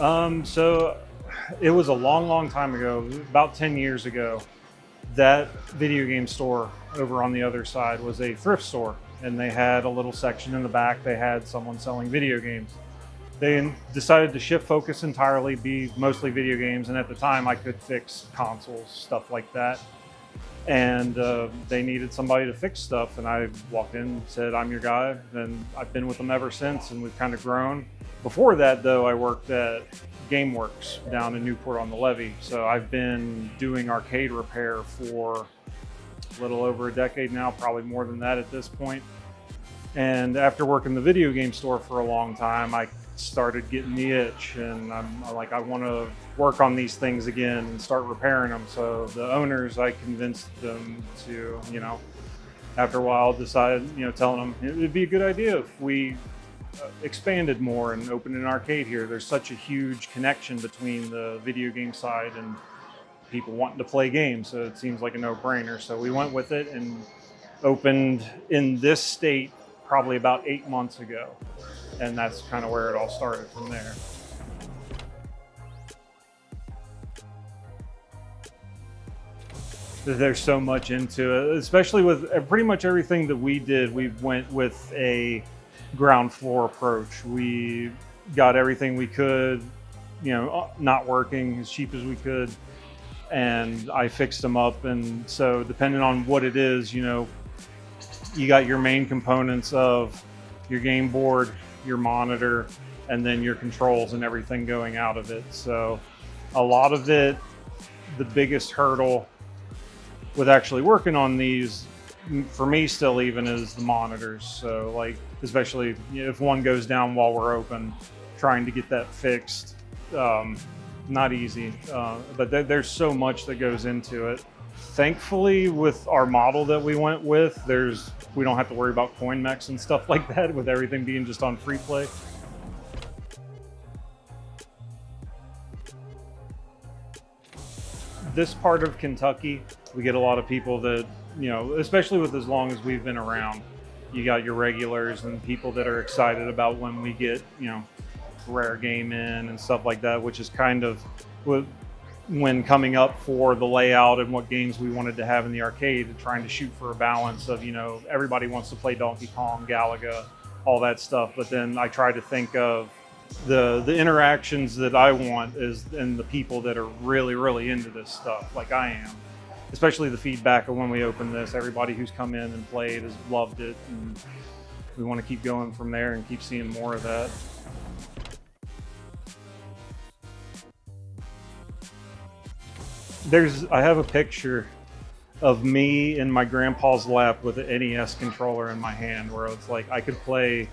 So it was a long, long time ago, about 10 years ago. That video game store over on the other side was a thrift store, and they had a little section in the back. They had someone selling video games. They decided to shift focus entirely, be mostly video games, and at the time I could fix consoles, stuff like that. And they needed somebody to fix stuff, and I walked in and said, I'm your guy, and I've been with them ever since, and we've kind of grown. Before that, though, I worked at GameWorks down in Newport on the Levee, so I've been doing arcade repair for a little over a decade now, probably more than that at this point. And after working the video game store for a long time, I started getting the itch, and I'm like, I want to work on these things again and start repairing them. So the owners, I convinced them to, after a while, decided, telling them it would be a good idea if we expanded more and opened an arcade here. There's such a huge connection between the video game side and people wanting to play games, so it seems like a no-brainer. So we went with it and opened in this state probably about 8 months ago, and that's kind of where it all started from there. There's so much into it, especially with pretty much everything that we did. We went with a ground floor approach. We got everything we could, not working, as cheap as we could, and I fixed them up. And so depending on what it is, you got your main components of your game board, your monitor, and then your controls and everything going out of it. So a lot of it, the biggest hurdle with actually working on these, for me still even, is the monitors. So like, especially if one goes down while we're open, trying to get that fixed, not easy. But there's so much that goes into it. Thankfully, with our model that we went with, we don't have to worry about coin mechs and stuff like that, with everything being just on free play. This part of Kentucky, we get a lot of people that, especially with as long as we've been around, you got your regulars and people that are excited about when we get, rare game in and stuff like that, which is kind of when coming up for the layout and what games we wanted to have in the arcade, and trying to shoot for a balance of, everybody wants to play Donkey Kong, Galaga, all that stuff. But then I try to think of the interactions that I want and the people that are really, really into this stuff, like I am. Especially the feedback of when we opened this. Everybody who's come in and played has loved it, and we want to keep going from there and keep seeing more of that. I have a picture of me in my grandpa's lap with an NES controller in my hand, where it's like I could play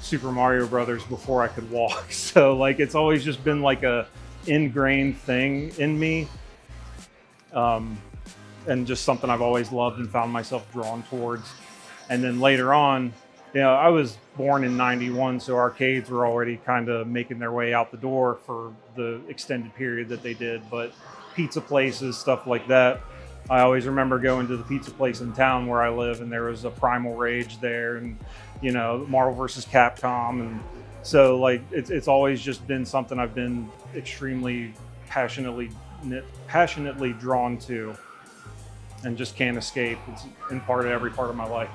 Super Mario Brothers before I could walk. So like, it's always just been like a ingrained thing in me, and just something I've always loved and found myself drawn towards. And then later on, I was born in '91, so arcades were already kind of making their way out the door for the extended period that they did. But pizza places, stuff like that, I always remember going to the pizza place in town where I live, and there was a Primal Rage there, and Marvel vs. Capcom. And so like, it's always just been something I've been extremely passionately drawn to, and just can't escape. It's in every part of my life.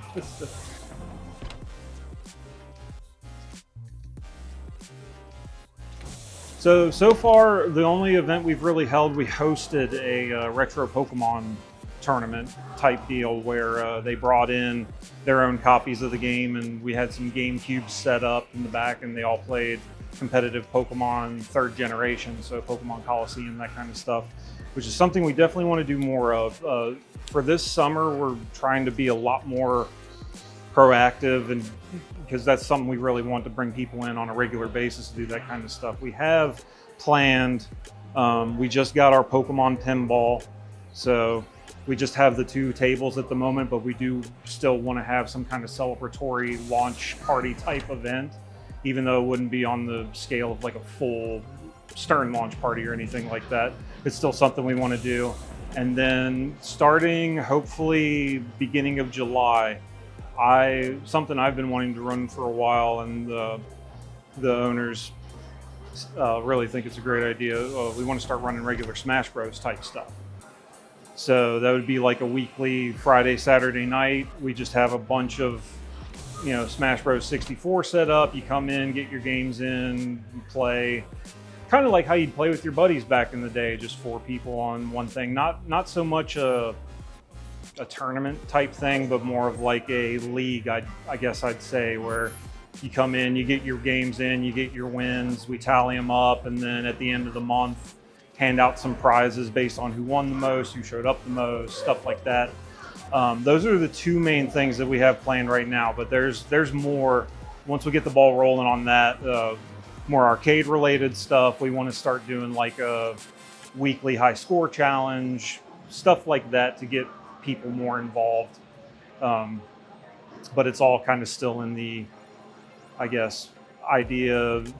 So far, the only event we've really held, we hosted a retro Pokemon tournament type deal, where they brought in their own copies of the game, and we had some GameCubes set up in the back, and they all played competitive Pokemon 3rd generation, so Pokemon Coliseum, that kind of stuff, which is something we definitely want to do more of. For this summer, we're trying to be a lot more proactive, and because that's something we really want to bring people in on a regular basis to do that kind of stuff. We have planned, we just got our Pokemon pinball, so we just have the 2 tables at the moment, but we do still want to have some kind of celebratory launch party type event, even though it wouldn't be on the scale of like a full Stern launch party or anything like that. It's still something we want to do. And then starting hopefully beginning of July, something I've been wanting to run for a while, and the owners really think it's a great idea. We want to start running regular Smash Bros type stuff. So that would be like a weekly Friday, Saturday night. We just have a bunch of, Smash Bros 64 set up. You come in, get your games in, you play. Kind of like how you'd play with your buddies back in the day, just 4 people on one thing. Not so much a tournament type thing, but more of like a league, I guess I'd say, where you come in, you get your games in, you get your wins, we tally them up, and then at the end of the month, hand out some prizes based on who won the most, who showed up the most, stuff like that. Those are the 2 main things that we have planned right now, but there's more. Once we get the ball rolling on that, more arcade related stuff. We want to start doing like a weekly high score challenge, stuff like that to get people more involved. But it's all kind of still in the, I guess, idea of,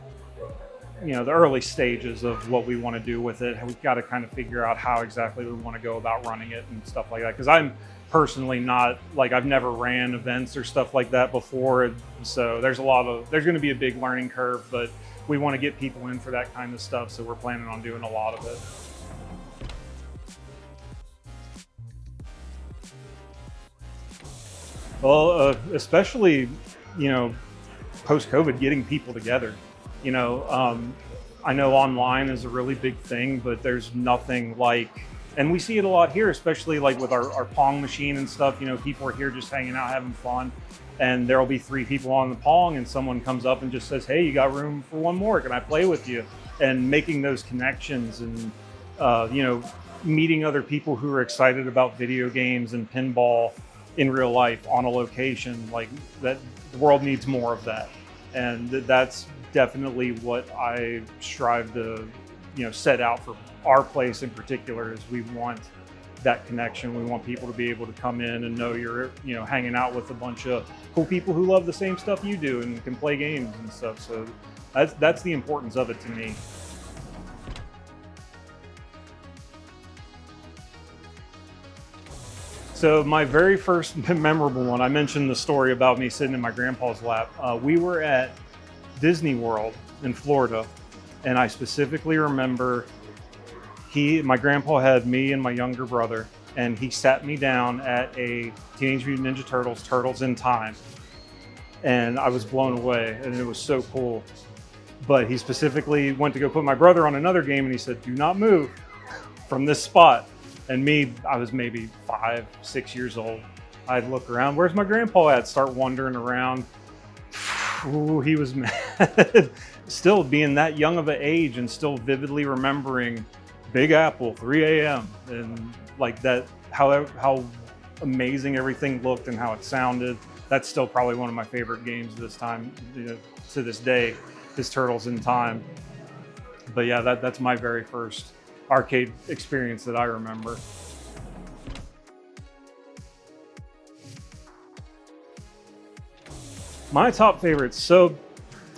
the early stages of what we want to do with it. We've got to kind of figure out how exactly we want to go about running it and stuff like that. Because I'm personally not, like, I've never ran events or stuff like that before. So there's going to be a big learning curve, but we want to get people in for that kind of stuff. So we're planning on doing a lot of it. Well, especially, post-COVID, getting people together. I know online is a really big thing, but there's nothing like, and we see it a lot here, especially like with our Pong machine and stuff. People are here just hanging out, having fun, and there'll be 3 people on the Pong, and someone comes up and just says, "Hey, you got room for one more? Can I play with you?" And making those connections and, meeting other people who are excited about video games and pinball in real life on a location like that. The world needs more of that, and that's definitely what I strive to, set out for our place in particular. Is we want that connection. We want people to be able to come in and know you're, hanging out with a bunch of cool people who love the same stuff you do and can play games and stuff. So that's the importance of it to me. So my very first memorable one, I mentioned the story about me sitting in my grandpa's lap. We were at Disney World in Florida, and I specifically remember my grandpa had me and my younger brother, and he sat me down at a Teenage Mutant Ninja Turtles, Turtles in Time. And I was blown away, and it was so cool. But he specifically went to go put my brother on another game, and he said, "Do not move from this spot." And me, I was maybe 5, 6 years old. I'd look around, where's my grandpa at? Start wandering around. Ooh, he was mad. Still being that young of an age and still vividly remembering Big Apple, 3 a.m. and like that, how amazing everything looked and how it sounded. That's still probably one of my favorite games this time, to this day, is Turtles in Time. But yeah, that's my very first arcade experience that I remember. My top favorites. So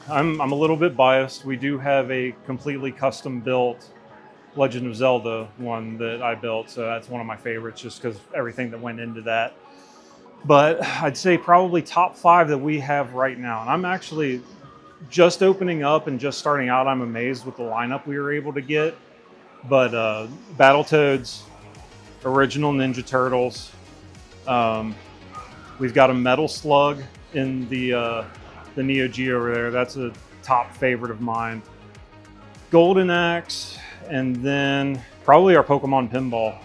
I'm a little bit biased. We do have a completely custom built Legend of Zelda one that I built. So that's one of my favorites just because everything that went into that. But I'd say probably top 5 that we have right now. And I'm actually just opening up and just starting out. I'm amazed with the lineup we were able to get. But Battletoads, original Ninja Turtles. We've got a Metal Slug in the Neo Geo over there. That's a top favorite of mine. Golden Axe, and then probably our Pokemon Pinball.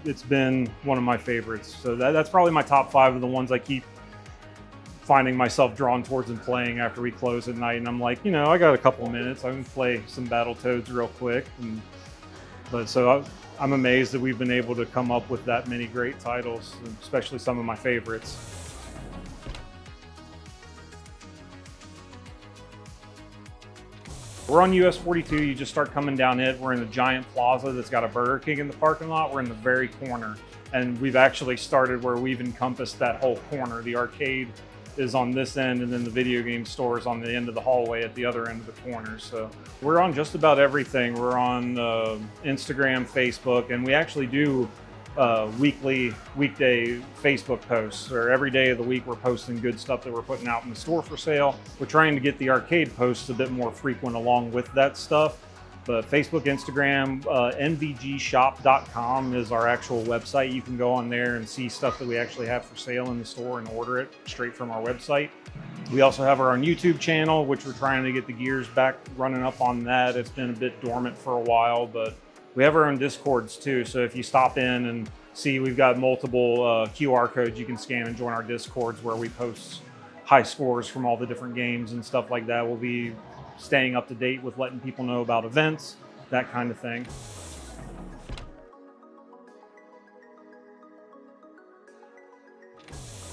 It's been one of my favorites. So that's probably my top 5 of the ones I keep finding myself drawn towards and playing after we close at night. And I'm like, I got a couple of minutes. I can play some Battletoads real quick. But I'm amazed that we've been able to come up with that many great titles, especially some of my favorites. We're on US 42, you just start coming down it. We're in a giant plaza that's got a Burger King in the parking lot. We're in the very corner. And we've actually started where we've encompassed that whole corner. The arcade is on this end, and then the video game store is on the end of the hallway at the other end of the corner. So we're on just about everything. We're on Instagram, Facebook, and we actually do weekday Facebook posts, or every day of the week we're posting good stuff that we're putting out in the store for sale. We're trying to get the arcade posts a bit more frequent along with that stuff. But Facebook, Instagram, nvgshop.com is our actual website. You can go on there and see stuff that we actually have for sale in the store and order it straight from our website. We also have our own YouTube channel, which we're trying to get the gears back running up on that. It's been a bit dormant for a while, but we have our own Discords too. So if you stop in and see, we've got multiple QR codes you can scan and join our Discords where we post high scores from all the different games and stuff like that. We'll be staying up to date with letting people know about events, that kind of thing.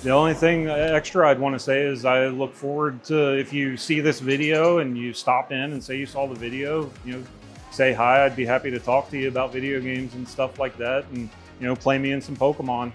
The only thing extra I'd want to say is I look forward to, if you see this video and you stop in and say you saw the video, say hi. I'd be happy to talk to you about video games and stuff like that, and play me in some Pokemon.